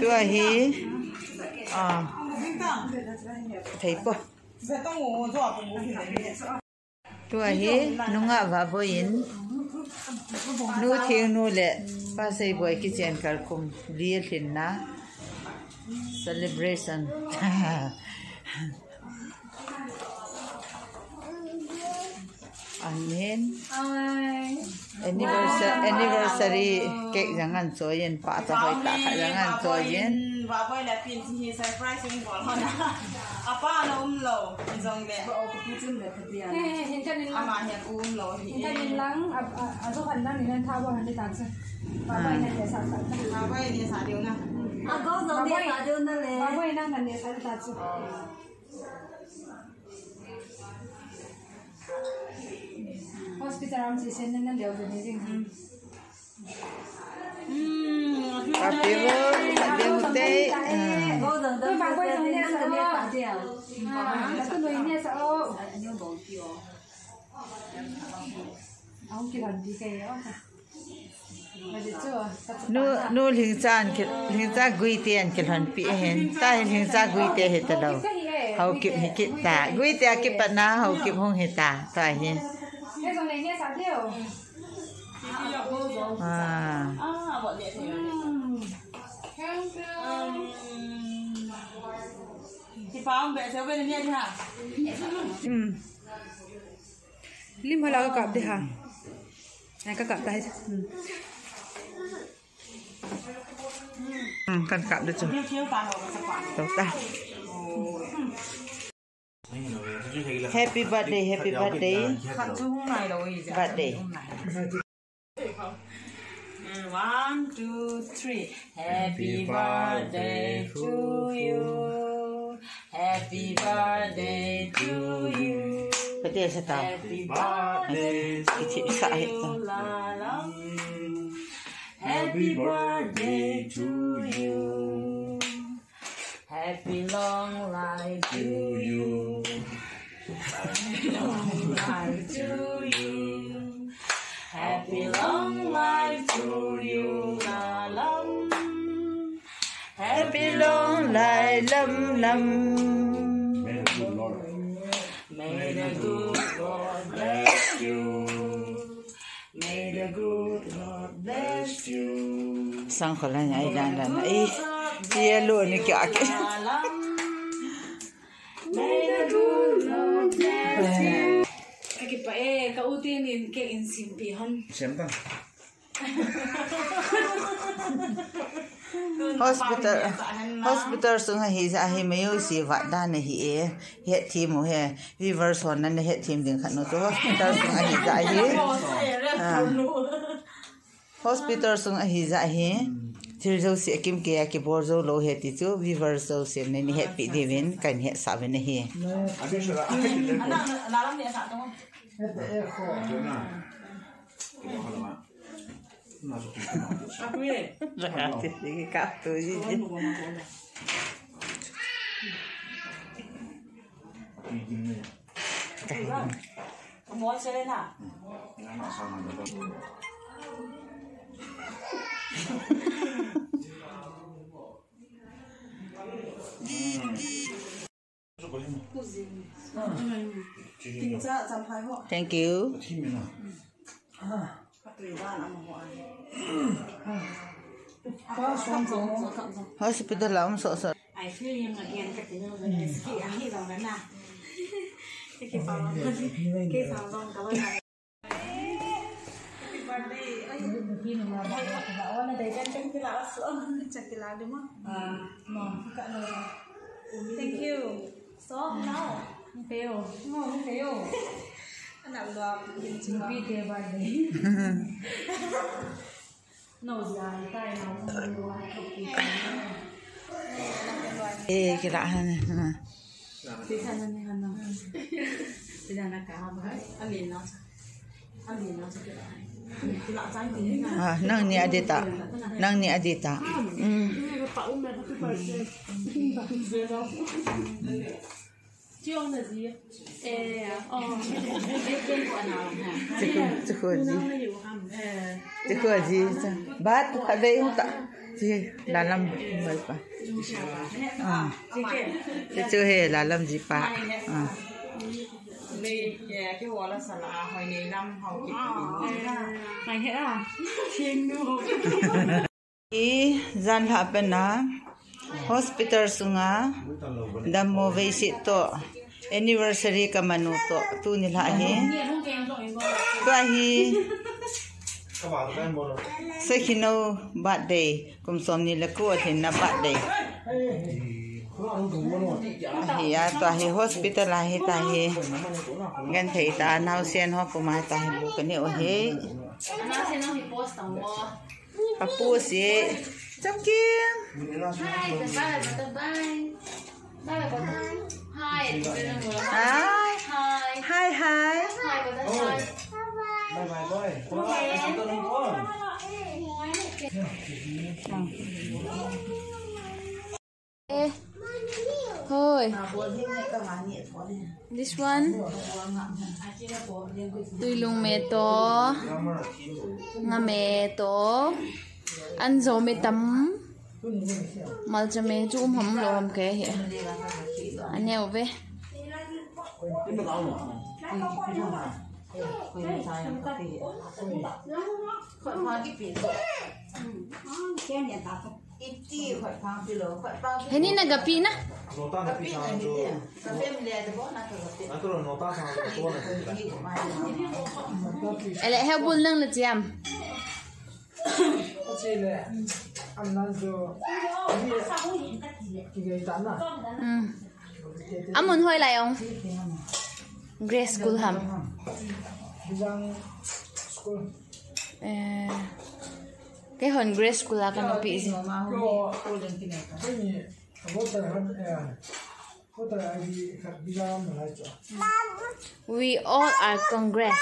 tua hi thấy po tua hi nunga va boin nu thieng nu le pa sei boy kitchen kal kum liel hin na celebration amin anniversary cake jangan join pa ta hoi ta jangan join và bây là pin thì surprise mình bỏ luôn apa nó lâu dòng lẹ hiện cho nên mà hiện lâu hiện cho nên lắng số phần đang nên thao vào hành để tạm xem và bây này để sản xuất và bây thì xả điều nào có dòng để xả điều nữa này và bây đang là để xả tạm xem hospital am chỉ xem nên đều được như thế Happy birthday. Tôi bảo quay rồi nè sợ tôi nói nè sợ ông kia làm gì cái đó nu linh cha gui tiền cái lần bị hen ta linh cha gui tiền hết đâu hậu kịp hết kịp ta gui tiền kịp bạn na hậu kịp không hết ta tại hen cái dòng này nè sao thiếu bọn nhẹ thì chị phá ông bé xéo bên này đi hả lim hơi là cái cặp đi hả này cái cặp đây cần cặp được chưa đâu ta happy birthday birthday 1, 2, 3 Happy birthday to you Happy birthday to you birthday sa tao Happy birthday to you Happy birthday to you Happy long life to you Happy long life to you Happy long life to you, la lam. happy long life lam lam May the good Lord bless you. May the good Lord bless you. sang khỏi là nhảy đàn đàn ấy chia luôn cái kia May the good Lord bless you. cái phải cái ưu tiên in cái in sim bị hơn xem ta hospital sung hi za hi mayo si wa da na hi he team ho he reverse on na he team ding khan no to hospital sung hi za hi hospital sung hi za hi thir zo si kim ke ki bor zo lo he ti chu reverse zo se ne ni he pi devin kan he sa ne hi Là lắm địa sản đúng không? ra ti cái cáp tôi gì Muốn chơi lên hả? thank you hospital là ông sợ sợ ai phía em là em cái tiếng người cái ăn gì đâu đấy nè cái phòng cảm ơn khi mà bảo là để chân cái lá sữa chặt cái lá đúng không ngon cả lời thank you so now fail ngon fail anh nào được chính vì thế vậy đấy nấu dài tay nấu cái lạ này thì sao này hả nó bây giờ là cả anh liền nó sẽ cái lạ trái tí nang ni adita chương là gì chứ gì bát phải đây không ta Chị là lâm vậy pa. Chị chưa hề là lâm gì pa. Đây cái hoa là sả hồi này năm hậu kịp. Này hết à? Thiên nu. I zan happen na hospital sunga damo visit to anniversary ka manu to tu ni la hi ba hi Sekino birthday kum som ni la ko thin na birthday hi ya to hi hospital la hi ta hi gan thei ta nau sen ho pu mai ta hi bu ka ni o he Nó sẽ nó thì post tàu mua. papu si chăm kim Hi, bye bye. Bye bye. Hi. hi Hi. hi hi Hi, bye. Bye bye boy. Thôi. This one. Tui lung me to. Nga me to. Ăn dầu me tắm. Mal cha me chu hầm lo hầm ke he. Anh neo ve. Thế nên là gặp pin á. Nota na pisa do. Naturo nota sa to na. Lại help bull nang là chiam. Chile, I'm not so. Muốn hơi lại không? Grace School ham. Bisang school. Cái hòn Grace School là cái nó bị gì? Ini voter ID kat bisang Malaysia. We all are Congress.